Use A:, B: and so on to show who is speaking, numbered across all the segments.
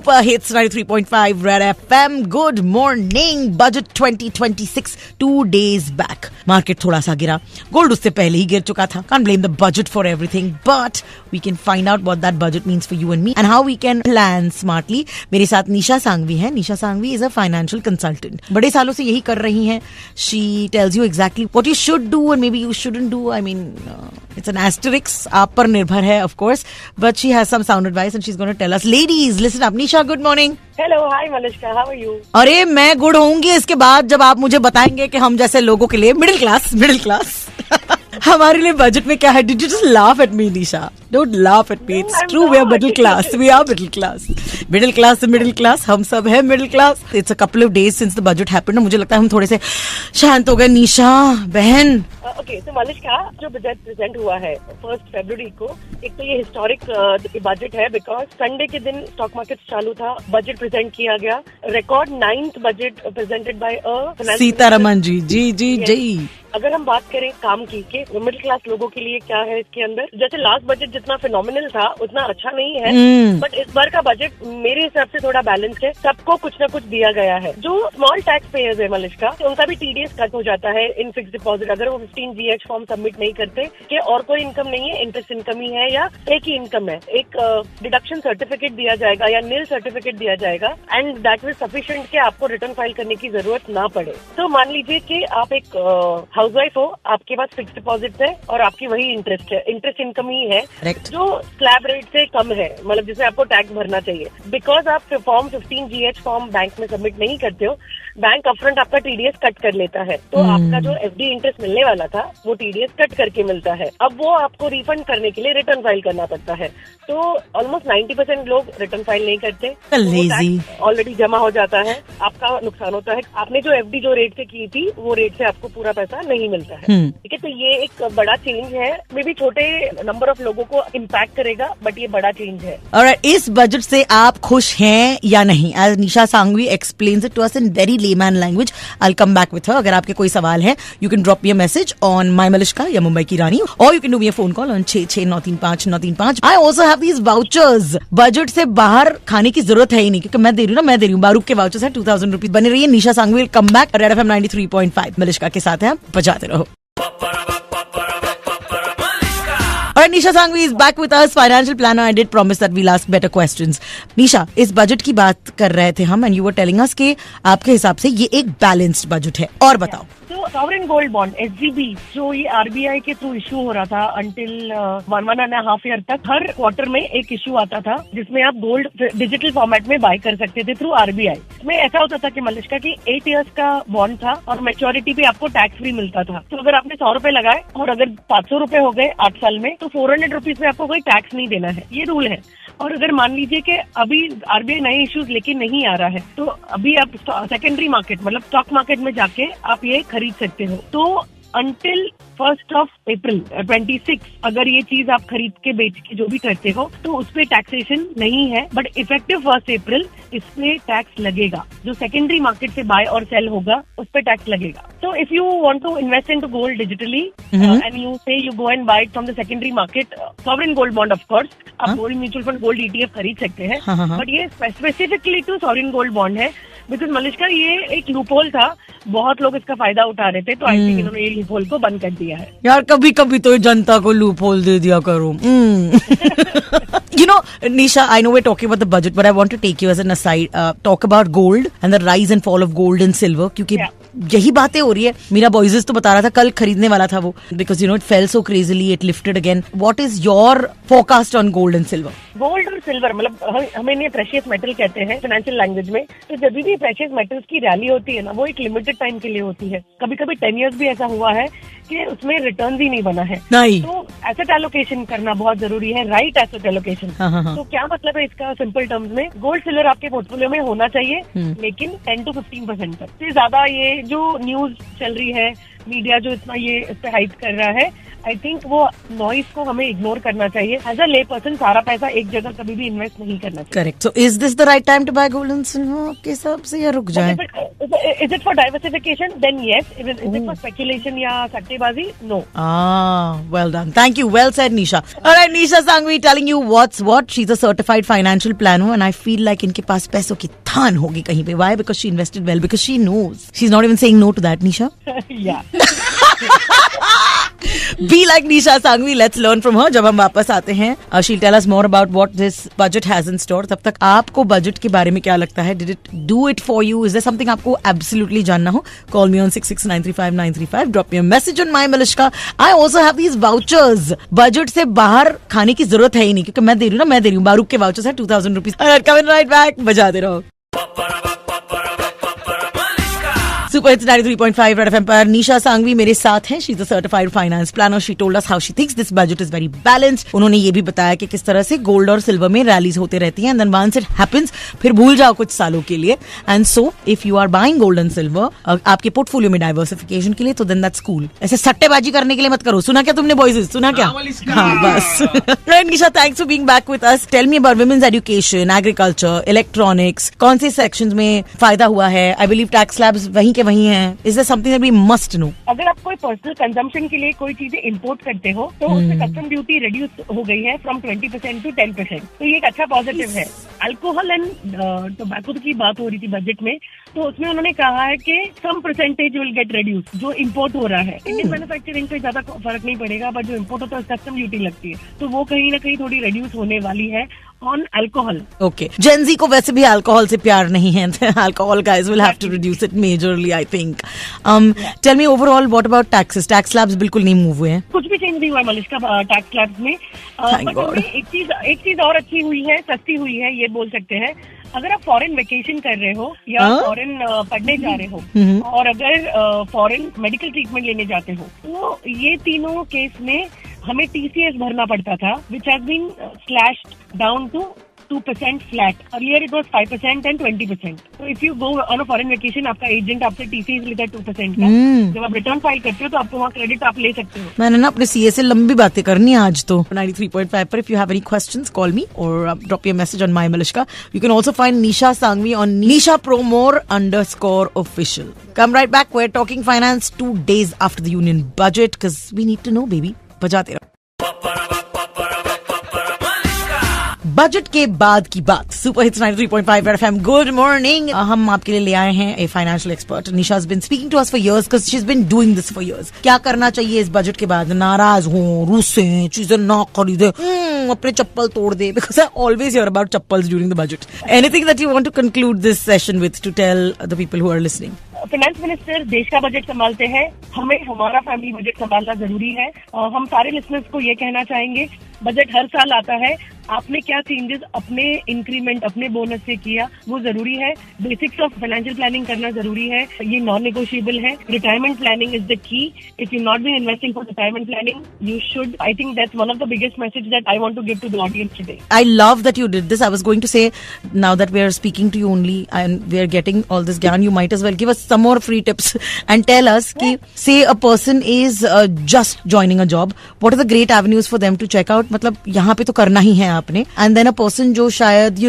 A: Super Hits 93.5 Red FM. Good morning. Budget 2026 2 days back. Market थोड़ा सा गिरा. Gold उससे पहले ही गिर चुका था. Can't blame the budget for everything. But we can find out what that budget means for you and me and how we can plan smartly. मेरे साथ निशा सांघवी है. निशा Sanghvi is a financial consultant. बड़े सालों से यही कर रही हैं. She tells you exactly what you should do and maybe you shouldn't do. I mean, it's an asterisk. आप पर निर्भर है, of course. But she has some sound advice and she's going to tell us. Ladies, listen up. Nisha, good morning.
B: Hello, hi Malishka, how are you?
A: अरे मैं good होंगी इसके बाद जब आप मुझे बताएंगे कि हम जैसे लोगों के लिए मिडिल क्लास हमारे लिए बजट में क्या है. Did you just laugh at me, Nisha? Don't laugh at me. It's true. We are middle class. We are middle class. Middle class. हम सब है middle class. It's a couple of days since the budget happened. मुझे लगता है हम थोड़े से शांत हो गए. निशा बहन.
B: ओके, तो मलिश्का, जो बजट प्रेजेंट हुआ है 1 फरवरी को, एक तो ये हिस्टोरिक बजट है बिकॉज संडे के दिन स्टॉक मार्केट चालू था, बजट प्रेजेंट किया गया, record 9th budget presented by
A: Sitharaman ji.
B: अगर हम बात करें काम की कि मिडिल क्लास लोगों के लिए क्या है इसके अंदर, जैसे लास्ट बजट जितना फिनोमिनल था उतना अच्छा नहीं है, बट इस बार का बजट मेरे हिसाब से थोड़ा बैलेंस्ड है. सबको कुछ न कुछ दिया गया है. जो स्मॉल टैक्स पेयर्स है मलिश्का, तो उनका भी टीडीएस कट हो जाता है इन फिक्स डिपॉजिट. अगर वो 15GH फॉर्म सबमिट नहीं करते कि और कोई इनकम नहीं है, इंटरेस्ट इनकम ही है या एक ही इनकम है, एक डिडक्शन सर्टिफिकेट दिया जाएगा या नील सर्टिफिकेट दिया जाएगा एंड दैट विल सफिशिएंट कि आपको रिटर्न फाइल करने की जरूरत ना पड़े. तो मान लीजिए कि आप एक हाउसवाइफ हो, आपके पास फिक्स डिपॉजिट है और आपकी वही इंटरेस्ट है, इंटरेस्ट इनकम ही है जो स्लैब रेट से कम है, मतलब जिसमें आपको टैक्स भरना चाहिए. बिकॉज आप फॉर्म 15GH फॉर्म बैंक में सबमिट नहीं करते हो, बैंक अपफ्रंट आपका टीडीएस कट कर लेता है. तो आपका जो एफडी इंटरेस्ट मिलने वाला था वो टीडीएस कट करके मिलता है. अब वो आपको रिफंड करने के लिए रिटर्न फाइल करना पड़ता है. तो ऑलमोस्ट 90% लोग रिटर्न फाइल नहीं करते, ऑलरेडी जमा हो जाता है, आपका नुकसान होता है. आपने जो एफडी जो रेट से की थी वो रेट से आपको पूरा पैसा नहीं मिलता है. ठीक है, तो ये एक बड़ा चेंज है. मे बी छोटे नंबर ऑफ लोगों को इम्पैक्ट करेगा, बट ये बड़ा चेंज है.
A: Alright, इस बजट से आप खुश हैं या नहीं? As Nisha Sanghvi explains it to us in very layman language. I'll come back with her. अगर आपके कोई सवाल है, you can drop me a message on My Malishka या मुंबई की रानी, or you can do me a phone call on 66935935. I also have these vouchers. Budget से बाहर खाने की जरूरत है ही नहीं, क्योंकि मैं दे रही हूँ. बारूक के वाउचर्स है 2000 रुपीज. बने रहिए. निशा Sanghvi will come back. Red FM 93.5 Malishka के साथ है, बजाते रहो. Alright, Nisha Sanghvi is back with us, financial planner. I did promise that we'll ask better questions. Nisha, इस बजट की बात कर रहे थे हम, and you were telling us कि आपके हिसाब से ये एक बैलेंस्ड बजट है. और बताओ.
B: तो सॉवरेन गोल्ड बॉन्ड SGB जो ये RBI के थ्रू इशू हो रहा था अंटिल 1.5 ईयर तक, हर क्वार्टर में एक इशू आता था जिसमें आप गोल्ड डिजिटल फॉर्मेट में बाय कर सकते थे थ्रू RBI. इसमें ऐसा होता था कि मलिश्का की 8 इयर्स का बॉन्ड था और मैच्योरिटी पे आपको टैक्स फ्री मिलता था. तो अगर आपने 100 रुपए लगाए और अगर 500 रुपए हो गए 8 साल में, तो 400 रुपीज में आपको कोई टैक्स नहीं देना है. ये रूल है. और अगर मान लीजिए कि अभी RBI नए इश्यूज लेके नहीं आ रहा है, तो अभी आप सेकेंडरी मार्केट मतलब स्टॉक मार्केट में जाके आप ये खरीद सकते हो. तो अंटिल 1 अप्रैल 26 अगर ये चीज आप खरीद के बेच के जो भी करते हो तो उस पे टैक्सेशन नहीं है, बट इफेक्टिव 1 अप्रैल इस पे टैक्स लगेगा. जो सेकेंडरी मार्केट से बाय और सेल होगा उस पे टैक्स लगेगा. So if you want to invest into gold digitally and you say you go and buy it from the secondary market, sovereign gold bond of course, आप gold mutual fund gold ETF खरीद सकते हैं, but ये specifically to sovereign gold bond है. Because Malishka ये एक loophole था, बहुत लोग इसका फायदा उठा रहे थे, तो आई थिंक इन्होंने ये लूपहोल को बंद कर दिया है.
A: यार कभी कभी तो जनता को लूपहोल दे दिया करो. You know, Nisha, I know we're talking about the budget, but I want to take you as an aside, talk about gold and the rise and fall of gold and silver, क्योंकि यही बातें हो रही है. मेरा बॉयजेस तो बता रहा था कल खरीदने वाला था वो, because you know it fail so crazily, it lifted again. What is your forecast on gold and silver?
B: Gold और सिल्वर मतलब हमें इन्हें प्रेशियस मेटल कहते हैं फाइनेंशियल लैंग्वेज में. तो जब भी प्रेशियस मेटल्स की रैली होती है ना, वो एक लिमिटेड टाइम के लिए होती है. कभी कभी 10 इयर्स भी ऐसा हुआ है कि उसमें रिटर्न ही नहीं बना है. नहीं. तो एसेट एलोकेशन करना बहुत जरूरी है, राइट एसेट एलोकेशन. तो क्या मतलब है इसका सिंपल टर्म्स में? गोल्ड सिल्वर आपके पोर्टफोलियो में होना चाहिए, लेकिन 10 to 15% तक से ज्यादा. ये जो न्यूज चल रही है, मीडिया जो इतना ये इस पे हाइप कर रहा है, आई थिंक वो नॉइस को हमें इग्नोर करना चाहिए. एज अ ले पर्सन सारा पैसा एक जगह कभी भी इन्वेस्ट नहीं करना चाहिए.
A: Correct. So is this the right time to buy gold and silver आपके हिसाब से, या रुक जाए?
B: Is it for diversification? Then yes. Is it for speculation या सट्टेबाजी? No.
A: Well done. Thank you. Well said, Nisha. All right, Nisha Sanghvi telling you what's what. She's a certified financial planner, and I feel like इनके पास पैसों की थान होगी कहीं पे. Why? Because she invested well. Because she knows. She's not even saying no to that, Nisha.
B: Yeah.
A: Be like Nisha Sanghvi. Let's learn from her. जब हम वापस आते हैं, she'll tell us more about what this budget has in store. तब तक आपको budget के बारे में क्या लगता है? Did it do it for you? Is there something आपको absolutely जानना हो? Call me on 66935935. Drop me a message on my Malishka. I also have these vouchers. Budget से बाहर खाने की जरूरत है ही नहीं, क्योंकि मैं दे रही हूँ. बारूक के वाउचर्स है 2000 रुपीज. Coming right back. बजाते रहो. Super Hits 93.5 Red FM पर निशा सांघवी मेरे साथ हैं. She is a certified finance planner. She told us how she thinks this budget is very balanced. उन्होंने ये भी बताया कि किस तरह से गोल्ड और सिल्वर में रैलीज होते रहती हैं, and then once it happens फिर भूल जाओ कुछ सालों के लिए. And so if you are buying gold and silver आपके पोर्टफोलियो में डाइवर्सिफिकेशन के लिए, तो देन दैट्स कूल. ऐसे सट्टेबाजी करने के लिए मत करो. सुना क्या तुमने बॉयज? सुना क्या? हाँ बस. Nisha, thanks for being back with us. Tell me about women's education, agriculture, electronics. कौन से सेक्शंस में फायदा हुआ है? आई बिलीव टैक्स लैब्स वहीं के वहीं हैं. Is there something that we must know?
B: अगर आप कोई पर्सनल कंजम्पशन के लिए कोई चीजें इंपोर्ट करते हो तो उसमें कस्टम ड्यूटी रिड्यूस हो गई है फ्रॉम 20% to 10%. तो ये एक अच्छा पॉजिटिव है. अल्कोहल एंड टोबैको की बात हो रही थी बजट में, तो उसमें उन्होंने कहा है कि some percentage will get reduce जो इम्पोर्ट हो रहा है. इंडियन मैन्युफैक्चरिंग पे ज्यादा फर्क नहीं पड़ेगा, बट जो इम्पोर्ट होता है कस्टम ड्यूटी लगती है, तो वो कहीं ना कहीं थोड़ी रिड्यूस होने वाली है ऑन अल्कोहल.
A: ओके. जेनजी को वैसे भी अल्कोहल से प्यार नहीं है. Alcohol guys will have to reduce it majorly, I think. Tell me overall what about taxes? Tax slabs बिल्कुल नहीं मूव हुए हैं.
B: कुछ भी चेंज नहीं हुआ है मलिश्का टैक्स स्लैब्स में. एक चीज और अच्छी हुई है, सस्ती हुई है, ये बोल सकते हैं. अगर आप फॉरेन वेकेशन कर रहे हो या फॉरेन पढ़ने जा रहे हो, और अगर फॉरेन मेडिकल ट्रीटमेंट लेने जाते हो, तो ये तीनों केस में हमें TCS भरना पड़ता था, which has been slashed down to 2% flat. Earlier it was 5% and 20%. तो if you go on a foreign vacation, आपका एजेंट आपसे TCS लेता है 2% का. जब आप रिटर्न फाइल करते हो तो आपको वहाँ क्रेडिट आप ले सकते हो.
A: मैंने ना अपने CA से लंबी बातें करनी है आज तो. 93.5 पर if you have any questions call me और drop your message on my Malishka. You can also find Nisha Sanghvi on Nisha Promore_official. Come right back. We're talking finance 2 days after the union budget because we need to know, baby. बजाते रहो. Budget के बाद की बात. Super hits 93.5 red FM. Good morning. हम आपके लिए ले आए हैं a financial expert. Nisha has been speaking to us for years because she's been doing this for years. क्या करना चाहिए इस बजट के बाद? नाराज हो, रूसे, चीजें ना खरीदे, अपने चप्पल तोड़ दे, because I always hear about chappals during the budget. Anything that you want to conclude this session with to tell the people who are listening?
B: Finance minister देश का बजट संभालते हैं, हमें हमारा फैमिली बजट संभालना जरूरी है. हम सारे लिसनर्स को ये कहना चाहेंगे, बजट हर साल आता है. आपने क्या चेंजेस अपने इंक्रीमेंट, अपने बोनस से किया, वो जरूरी है. बेसिक्स ऑफ फाइनेंशियल प्लानिंग करना जरूरी है. ये नॉन नेगोशिएबल है. Retirement planning is the key. If you not been investing for retirement planning, you should. I think that's one of the biggest message that I want to give to the audience today.
A: I love that you did this. I was going to say, now that we are speaking to you only and we are getting all this gyan, you might as well give us some more free tips and tell us ki, say a person is just joining a job, what are the great avenues for them to check out? मतलब यहाँ पे तो करना ही है आपने. And then a person जो शायद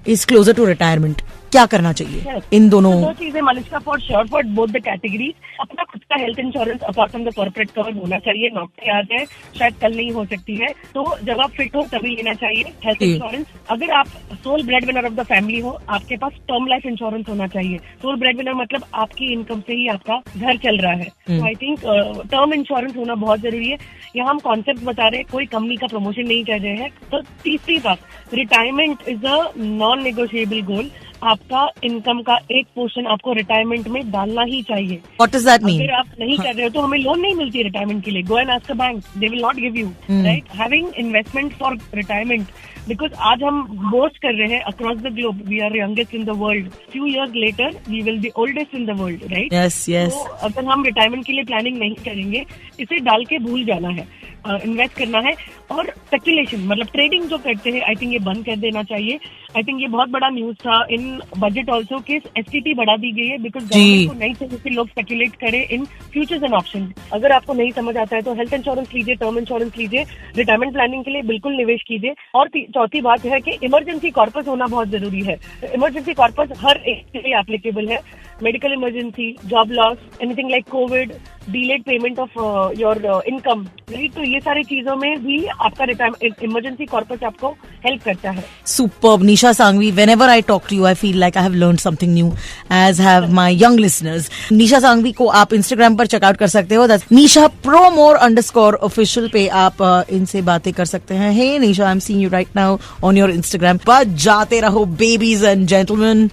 A: is closer to retirement, क्या करना चाहिए इन दोनों?
B: दो चीजें Malishka, for sure for both the categories. अपना खुद का health insurance apart from the corporate cover होना चाहिए. नौकरी आ जाए, शायद कल नहीं हो सकती है, तो जब आप फिट हो तभी लेना चाहिए हेल्थ इंश्योरेंस. अगर आप sole breadwinner of the family हो, आपके पास टर्म लाइफ इंश्योरेंस होना चाहिए. सोल ब्रेड विनर मतलब आपकी इनकम से ही आपका घर चल रहा है. तो आई थिंक टर्म इंश्योरेंस होना बहुत जरूरी है. यहाँ हम कॉन्सेप्ट बता रहे हैं, कोई कंपनी का प्रमोशन नहीं कर रहे हैं. तो तीसरी बात, retirement is a non negotiable goal. आपका इनकम का एक पोर्शन आपको रिटायरमेंट में डालना ही चाहिए.
A: What does that mean?
B: अगर आप नहीं कर रहे हो तो हमें लोन नहीं मिलती रिटायरमेंट के लिए. Go and ask the bank, they will not give you. Right, having investment for retirement, because आज हम बोस्ट कर रहे हैं across the globe, we are youngest in the world. Few years later we will be oldest in the world. Right.
A: Yes.
B: तो अगर हम retirement के लिए प्लानिंग नहीं करेंगे, इसे डाल के भूल जाना है. इन्वेस्ट करना है। और स्पेकुलेशन मतलब ट्रेडिंग जो करते हैं, आई थिंक ये बंद कर देना चाहिए। आई थिंक ये बहुत बड़ा न्यूज था इन बजट ऑल्सो कि STT बढ़ा दी गई है बिकॉज गवर्नमेंट को नहीं चाहिए कि लोग स्पेकुलेट करें इन फ्यूचर्स एंड ऑप्शन। अगर आपको नहीं समझ आता है तो हेल्थ इंश्योरेंस लीजिए, टर्म इंश्योरेंस लीजिए, रिटायरमेंट प्लानिंग के लिए बिल्कुल निवेश कीजिए। और चौथी बात है कि इमरजेंसी कॉर्पस होना बहुत जरूरी है। इमरजेंसी कॉर्पस हर एक के लिए एप्लीकेबल है। Medical emergency, job loss, anything like Covid, delayed payment of your income, तो ये सारी चीजों में भी आपका रिटायरमेंट इमरजेंसी कॉर्पस आपको हेल्प करता है।
A: Superb, Nisha Sanghvi. Whenever I talk to you, I feel like I have learned something new, as have my young listeners. Nisha Sanghvi को आप Instagram पर चेकआउट कर सकते हो. That's Nisha _official पे आप इनसे बातें कर सकते हैं. Hey Nisha, I'm seeing you right now on your Instagram. बच जाते रहो, babies and gentlemen.